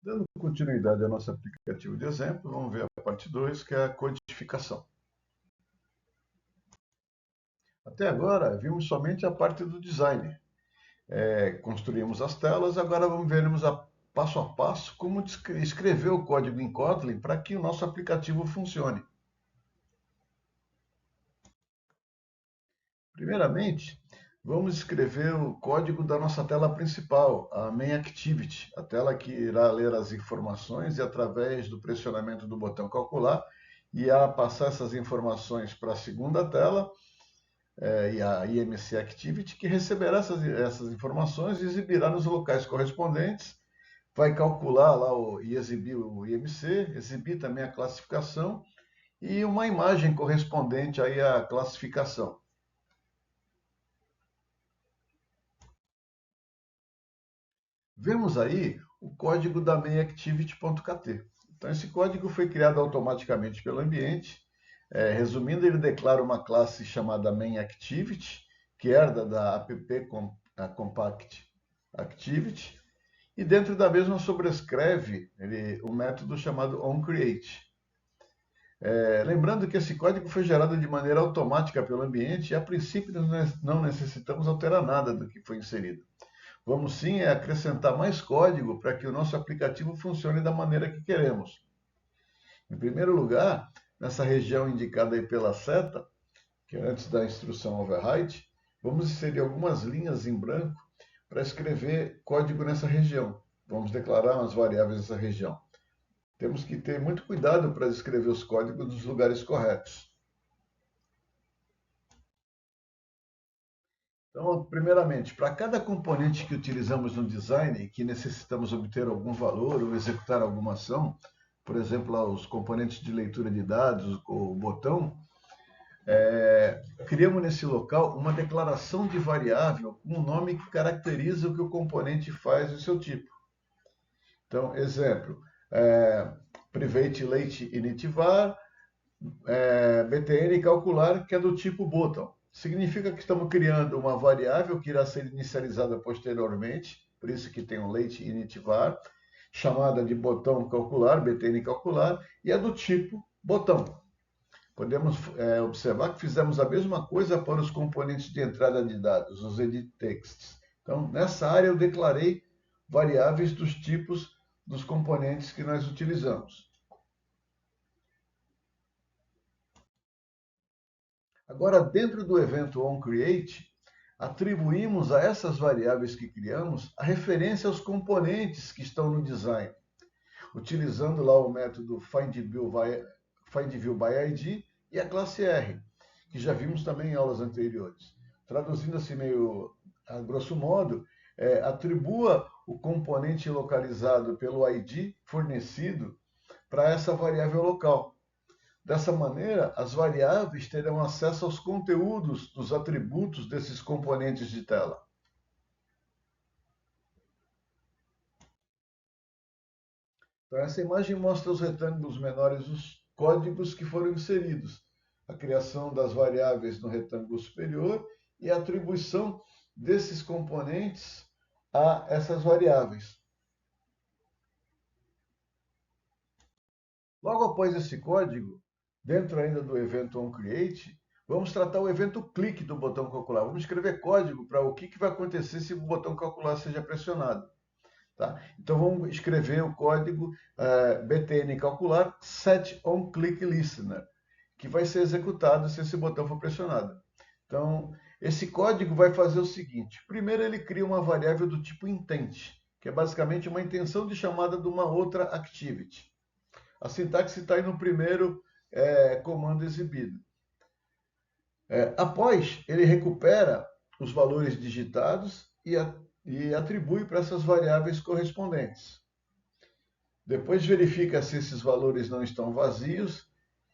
Dando continuidade ao nosso aplicativo de exemplo, vamos ver a parte 2, que é a codificação. Até agora, vimos somente a parte do design. Construímos as telas, agora vermos passo a passo como escrever o código em Kotlin para que o nosso aplicativo funcione. Primeiramente, vamos escrever o código da nossa tela principal, a Main Activity, a tela que irá ler as informações e, através do pressionamento do botão calcular, irá passar essas informações para a segunda tela, e a IMC Activity, que receberá essas informações e exibirá nos locais correspondentes, vai calcular lá e exibir o IMC, exibir também a classificação e uma imagem correspondente aí à classificação. Vemos aí o código da mainActivity.kt. Então, esse código foi criado automaticamente pelo ambiente. Resumindo, ele declara uma classe chamada mainActivity, que herda da app.compact_activity, e dentro da mesma sobrescreve o método chamado onCreate. Lembrando que esse código foi gerado de maneira automática pelo ambiente e, a princípio, não necessitamos alterar nada do que foi inserido. Vamos sim acrescentar mais código para que o nosso aplicativo funcione da maneira que queremos. Em primeiro lugar, nessa região indicada aí pela seta, que é antes da instrução override, vamos inserir algumas linhas em branco para escrever código nessa região. Vamos declarar umas variáveis nessa região. Temos que ter muito cuidado para escrever os códigos nos lugares corretos. Então, primeiramente, para cada componente que utilizamos no design e que necessitamos obter algum valor ou executar alguma ação, por exemplo, os componentes de leitura de dados, o botão, criamos nesse local uma declaração de variável com um nome que caracteriza o que o componente faz e o seu tipo. Então, exemplo, private late init var, btn calcular, que é do tipo button. Significa que estamos criando uma variável que irá ser inicializada posteriormente, por isso que tem o late init var, chamada de botão calcular, btn calcular, e é do tipo botão. Podemos observar que fizemos a mesma coisa para os componentes de entrada de dados, os edit texts. Então, nessa área eu declarei variáveis dos tipos dos componentes que nós utilizamos. Agora, dentro do evento onCreate, atribuímos a essas variáveis que criamos a referência aos componentes que estão no design, utilizando lá o método findViewById e a classe R, que já vimos também em aulas anteriores. Traduzindo assim meio a grosso modo, atribua o componente localizado pelo ID fornecido para essa variável local. Dessa maneira, as variáveis terão acesso aos conteúdos dos atributos desses componentes de tela. Então, essa imagem mostra os retângulos menores dos códigos que foram inseridos, a criação das variáveis no retângulo superior e a atribuição desses componentes a essas variáveis. Logo após esse código, dentro ainda do evento onCreate, vamos tratar o evento clique do botão calcular. Vamos escrever código para o que vai acontecer se o botão calcular seja pressionado. Tá? Então vamos escrever o código btn calcular set onClickListener, que vai ser executado se esse botão for pressionado. Então, esse código vai fazer o seguinte. Primeiro ele cria uma variável do tipo intent, que é basicamente uma intenção de chamada de uma outra activity. A sintaxe está aí no primeiro comando exibido. Após, ele recupera os valores digitados e atribui para essas variáveis correspondentes. Depois verifica se esses valores não estão vazios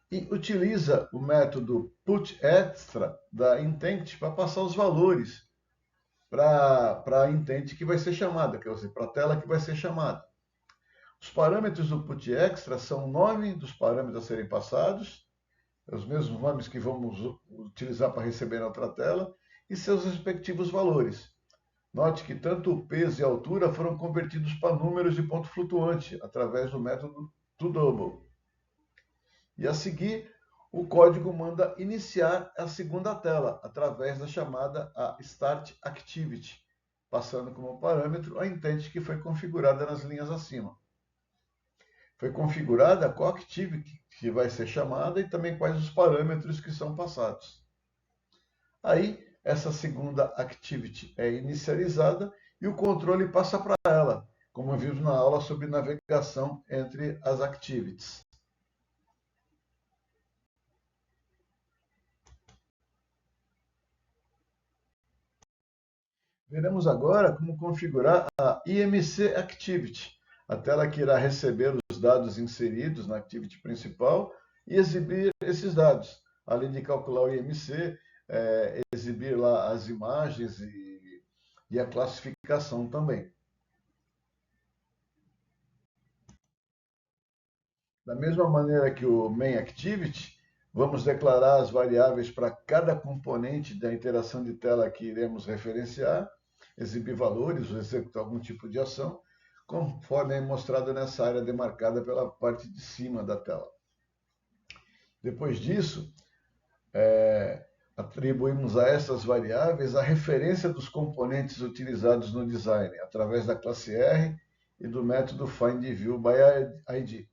e utiliza o método putExtra da intent para passar os valores para a intent que vai ser chamada, quer dizer, para a tela que vai ser chamada. Os parâmetros do putExtra são o nome dos parâmetros a serem passados, os mesmos nomes que vamos utilizar para receber na outra tela, e seus respectivos valores. Note que tanto o peso e a altura foram convertidos para números de ponto flutuante, através do método toDouble. E a seguir, o código manda iniciar a segunda tela, através da chamada Start Activity, passando como parâmetro a intent que foi configurada nas linhas acima. Foi configurada qual activity que vai ser chamada e também quais os parâmetros que são passados. Aí, essa segunda activity é inicializada e o controle passa para ela, como vimos na aula sobre navegação entre as activities. Veremos agora como configurar a IMC Activity, a tela que irá receber os dados inseridos na activity principal e exibir esses dados, além de calcular o IMC, exibir lá as imagens e a classificação também. Da mesma maneira que o main activity, vamos declarar as variáveis para cada componente da interação de tela que iremos referenciar, exibir valores ou executar algum tipo de ação, conforme é mostrado nessa área demarcada pela parte de cima da tela. Depois disso, atribuímos a essas variáveis a referência dos componentes utilizados no design, através da classe R e do método findViewById.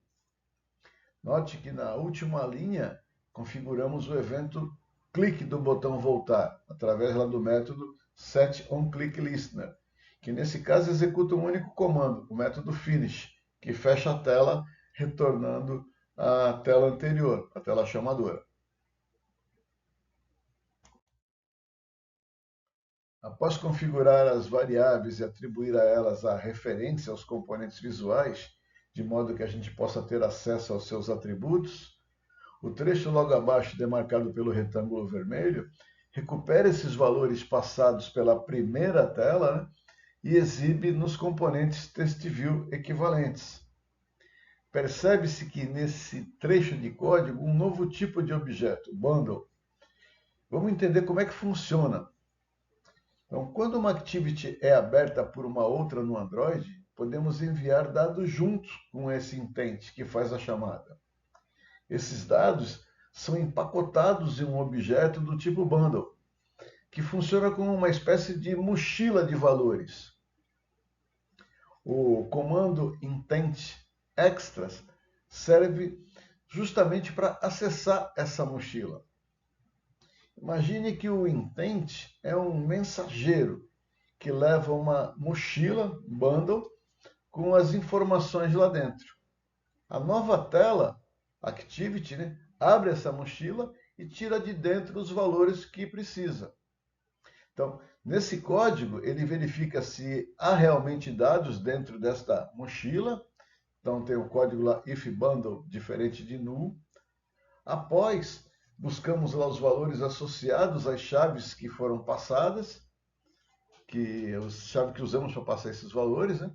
Note que na última linha configuramos o evento clique do botão voltar, através lá do método setOnClickListener, que nesse caso executa um único comando, o método finish, que fecha a tela, retornando à tela anterior, a tela chamadora. Após configurar as variáveis e atribuir a elas a referência aos componentes visuais, de modo que a gente possa ter acesso aos seus atributos, o trecho logo abaixo, demarcado pelo retângulo vermelho, recupera esses valores passados pela primeira tela, né, e exibe nos componentes TextView equivalentes. Percebe-se que nesse trecho de código um novo tipo de objeto, bundle. Vamos entender como é que funciona. Então, quando uma activity é aberta por uma outra no Android, podemos enviar dados juntos com esse intent que faz a chamada. Esses dados são empacotados em um objeto do tipo bundle, que funciona como uma espécie de mochila de valores. O comando intent extras serve justamente para acessar essa mochila. Imagine que o intent é um mensageiro que leva uma mochila, bundle, com as informações lá dentro. A nova tela, Activity, né, abre essa mochila e tira de dentro os valores que precisa. Então, nesse código, ele verifica se há realmente dados dentro desta mochila. Então, tem o código lá if bundle, diferente de null. Após, buscamos lá os valores associados às chaves que foram passadas, que as chaves que usamos para passar esses valores, né?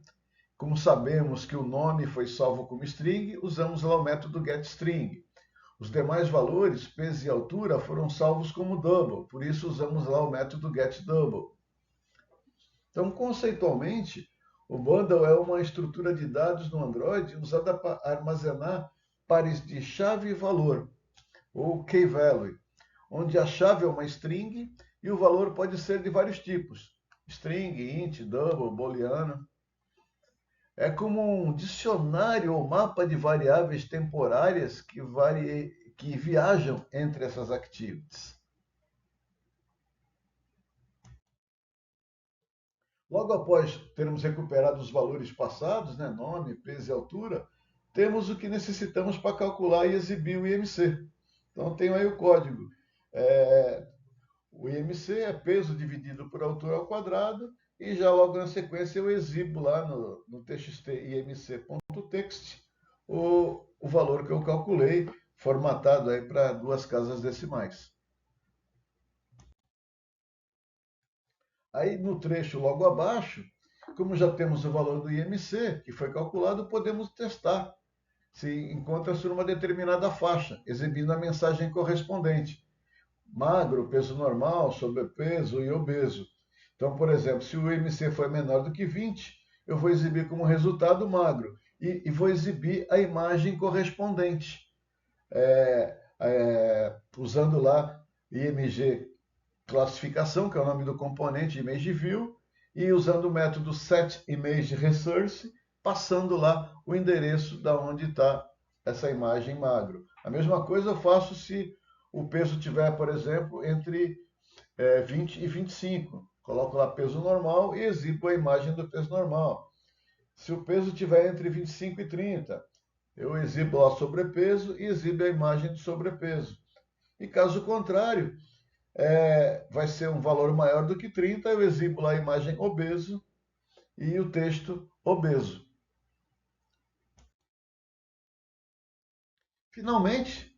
Como sabemos que o nome foi salvo como string, usamos lá o método getString. Os demais valores, peso e altura, foram salvos como double, por isso usamos lá o método getDouble. Então, conceitualmente, o bundle é uma estrutura de dados no Android usada para armazenar pares de chave e valor, ou key-value, onde a chave é uma string e o valor pode ser de vários tipos, string, int, double, booleano. É como um dicionário ou mapa de variáveis temporárias que viajam entre essas activities. Logo após termos recuperado os valores passados, né, nome, peso e altura, temos o que necessitamos para calcular e exibir o IMC. Então, tenho aí o código. O IMC é peso dividido por altura ao quadrado, e já logo na sequência eu exibo lá no txt imc.text o valor que eu calculei, formatado aí para duas casas decimais. Aí no trecho logo abaixo, como já temos o valor do IMC, que foi calculado, podemos testar se encontra-se numa determinada faixa, exibindo a mensagem correspondente. Magro, peso normal, sobrepeso e obeso. Então, por exemplo, se o IMC for menor do que 20, eu vou exibir como resultado magro e vou exibir a imagem correspondente, usando lá IMG classificação, que é o nome do componente ImageView, e usando o método setImageResource, passando lá o endereço da onde está essa imagem magro. A mesma coisa eu faço se o peso tiver, por exemplo, entre 20 e 25. Coloco lá peso normal e exibo a imagem do peso normal. Se o peso tiver entre 25 e 30, eu exibo lá sobrepeso e exibo a imagem do sobrepeso. E caso contrário, vai ser um valor maior do que 30, eu exibo lá a imagem obeso e o texto obeso. Finalmente,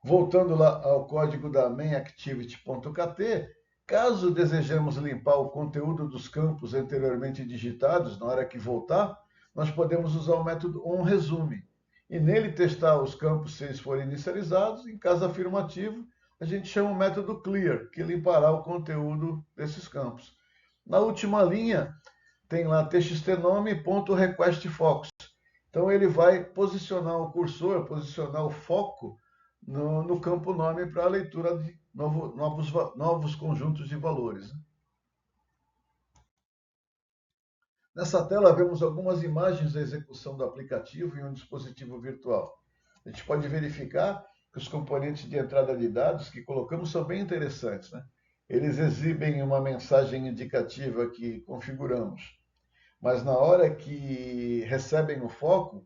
voltando lá ao código da mainActivity.kt, caso desejemos limpar o conteúdo dos campos anteriormente digitados, na hora que voltar, nós podemos usar o método onResume. E nele testar os campos se eles forem inicializados. Em caso afirmativo, a gente chama o método clear, que limpará o conteúdo desses campos. Na última linha, tem lá txtnome.requestFocus. Então ele vai posicionar o cursor, posicionar o foco no campo nome para a leitura de novos conjuntos de valores. Nessa tela vemos algumas imagens da execução do aplicativo em um dispositivo virtual. A gente pode verificar que os componentes de entrada de dados que colocamos são bem interessantes, né? Eles exibem uma mensagem indicativa que configuramos, mas na hora que recebem o foco,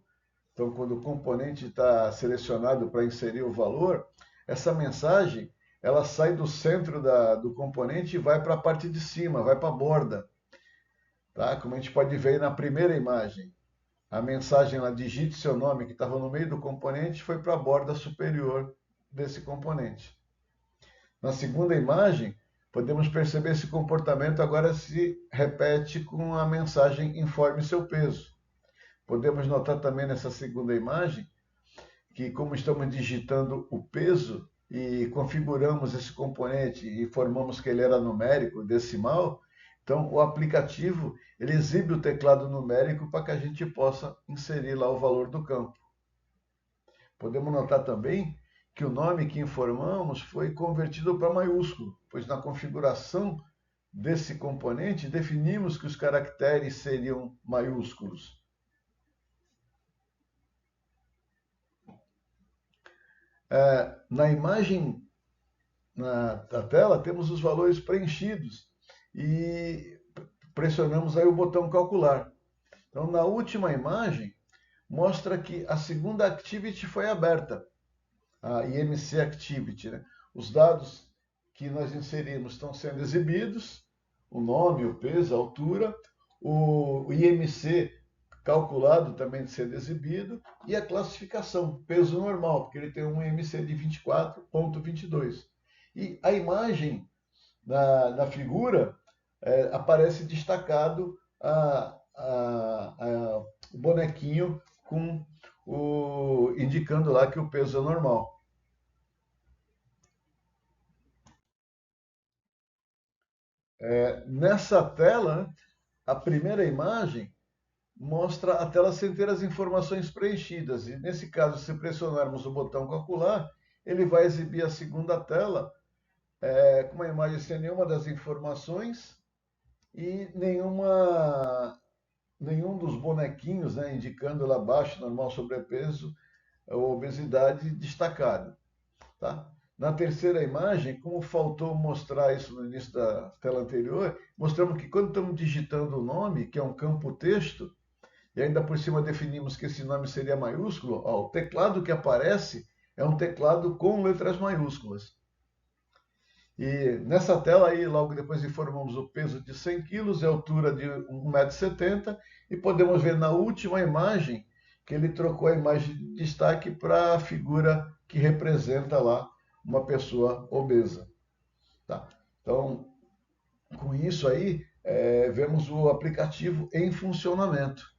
então quando o componente está selecionado para inserir o valor, essa mensagem ela sai do centro do componente e vai para a parte de cima, vai para a borda. Tá? Como a gente pode ver aí na primeira imagem, a mensagem lá, digite seu nome, que estava no meio do componente, foi para a borda superior desse componente. Na segunda imagem, podemos perceber esse comportamento agora se repete com a mensagem informe seu peso. Podemos notar também nessa segunda imagem que, como estamos digitando o peso e configuramos esse componente e formamos que ele era numérico, decimal, então o aplicativo ele exibe o teclado numérico para que a gente possa inserir lá o valor do campo. Podemos notar também que o nome que informamos foi convertido para maiúsculo, pois na configuração desse componente definimos que os caracteres seriam maiúsculos. Na imagem na tela temos os valores preenchidos e pressionamos aí o botão calcular. Então, na última imagem, mostra que a segunda activity foi aberta, a IMC Activity, né? Os dados que nós inserimos estão sendo exibidos, o nome, o peso, a altura, o IMC calculado também sendo exibido e a classificação, peso normal, porque ele tem um IMC de 24,22. E a imagem na figura aparece destacado o bonequinho com indicando lá que o peso é normal. Nessa tela, a primeira imagem mostra a tela sem ter as informações preenchidas. E nesse caso, se pressionarmos o botão calcular, ele vai exibir a segunda tela com uma imagem sem nenhuma das informações e nenhum dos bonequinhos, né, indicando lá abaixo, normal, sobrepeso ou obesidade destacado. Tá? Na terceira imagem, como faltou mostrar isso no início da tela anterior, mostramos que quando estamos digitando o nome, que é um campo texto, e ainda por cima definimos que esse nome seria maiúsculo, ó, o teclado que aparece é um teclado com letras maiúsculas. E nessa tela aí, logo depois informamos o peso de 100 kg e a altura de 1,70 m, e podemos ver na última imagem que ele trocou a imagem de destaque para a figura que representa lá uma pessoa obesa. Tá? Então, com isso aí, vemos o aplicativo em funcionamento.